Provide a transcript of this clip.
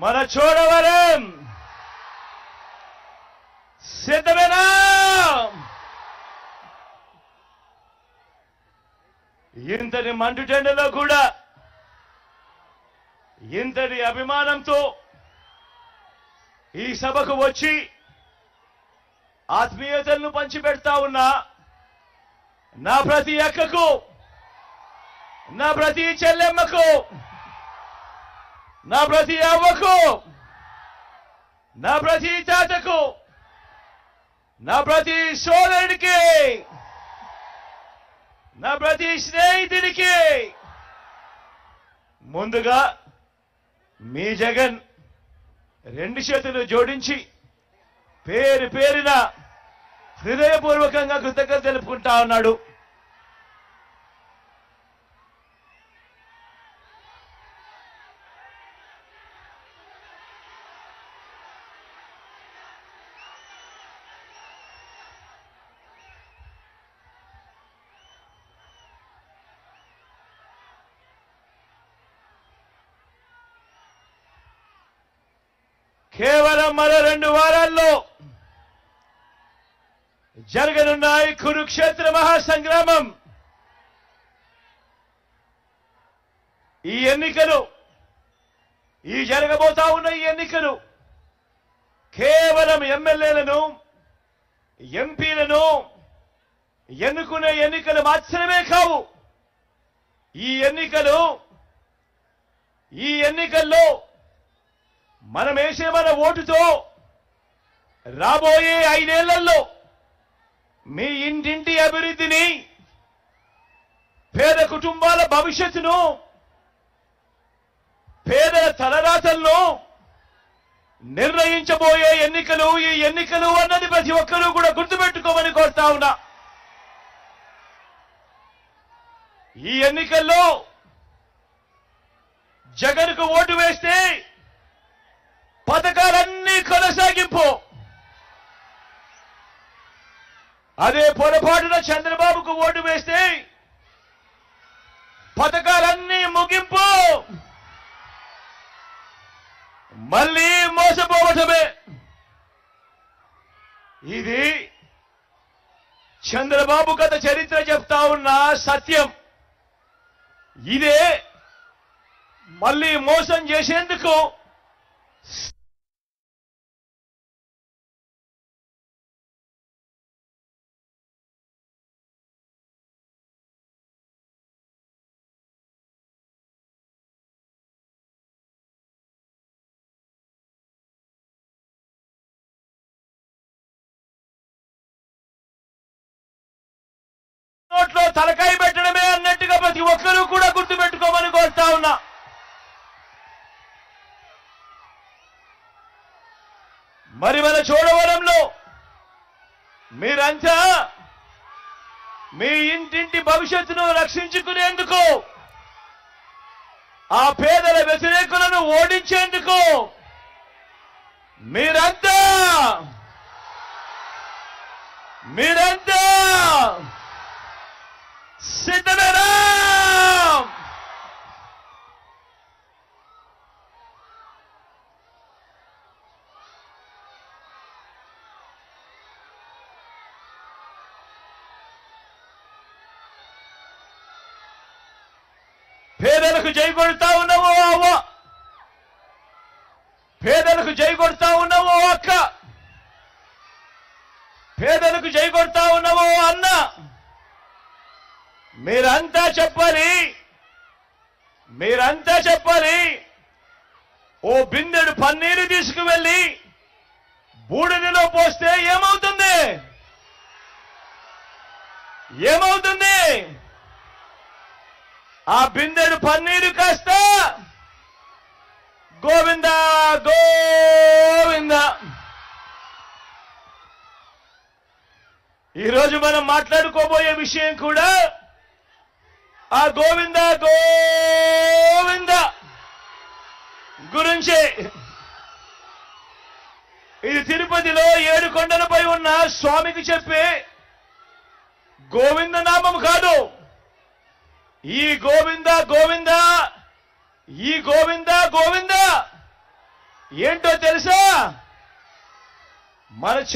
మన చోడవరం సిద్ధమేనా? ఇంతటి మండుటెండలో కూడా ఇంతటి అభిమానంతో ఈ సభకు వచ్చి ఆత్మీయతలను పంచిపెడతా ఉన్నా నా ప్రతి అక్కకు, నా ప్రతి చెల్లెమ్మకు, నా ప్రతి అవ్వకు, నా ప్రతి తాతకు, నా ప్రతి సోదరుడికి, నా ప్రతి స్నేహితుడికి ముందుగా మీ జగన్ రెండు చేతులు జోడించి పేరు పేరున హృదయపూర్వకంగా కృతజ్ఞత తెలుపుకుంటా ఉన్నాడు. కేవలం మరో 2 వారాల్లో జరగనున్నాయి కురుక్షేత్ర మహాసంగ్రామం. ఈ ఎన్నికలు, ఈ జరగబోతా ఉన్న ఈ ఎన్నికలు కేవలం ఎమ్మెల్యేలను, ఎంపీలను ఎన్నుకునే ఎన్నికలు మాత్రమే కావు. ఈ ఎన్నికల్లో మనం వేసే మన ఓటుతో రాబోయే 5 ఏళ్లలో మీ ఇంటింటి అభివృద్ధిని, పేద కుటుంబాల భవిష్యత్తును, పేదల తలరాతలను నిర్ణయించబోయే ఎన్నికలు ఈ ఎన్నికలు అన్నది ప్రతి ఒక్కరూ కూడా గుర్తుపెట్టుకోమని కోరుతా ఉన్నా. ఈ ఎన్నికల్లో జగన్కు ఓటు వేస్తే పథకాలన్నీ కొనసాగింపు, అదే పొరపాటున చంద్రబాబుకు ఓటు వేస్తే పథకాలన్నీ ముగింపు, మళ్ళీ మోసపోవటమే. ఇది చంద్రబాబు గత చరిత్ర చెప్తా ఉన్న సత్యం. ఇదే మళ్ళీ మోసం చేసేందుకు నోట్లో తలకాయ పెట్టడమే అన్నట్టుగా ప్రతి ఒక్కరూ కూడా గుర్తుపెట్టుకోమని కోరుతా ఉన్నా. మరి మన చోడవరంలో మీరంతా మీ ఇంటింటి భవిష్యత్తును రక్షించుకునేందుకు, ఆ పేదల వ్యతిరేకులను ఓడించేందుకు మీరంతా సిద్ధమేనా? పేదలకు జై కొడతా ఉన్నావో అవ్వ, పేదలకు జై కొడతా ఉన్నావో అక్క, పేదలకు జై కొడతా ఉన్నావో అన్న, మీరంతా చెప్పాలి. ఓ బిందెడు పన్నీరు తీసుకువెళ్ళి బూడిదలో పోస్తే ఏమవుతుంది? ఆ బిందెడు పన్నీరు కాస్త గోవింద గోవింద. ఈరోజు మనం మాట్లాడుకోబోయే విషయం కూడా ఆ గోవింద గోవింద గురించే. ఇది తిరుపతిలో 7 కొండలపై ఉన్న స్వామికి చెప్పే గోవింద నామం కాదు. ఈ గోవింద గోవింద ఏంటో తెలుసా? మన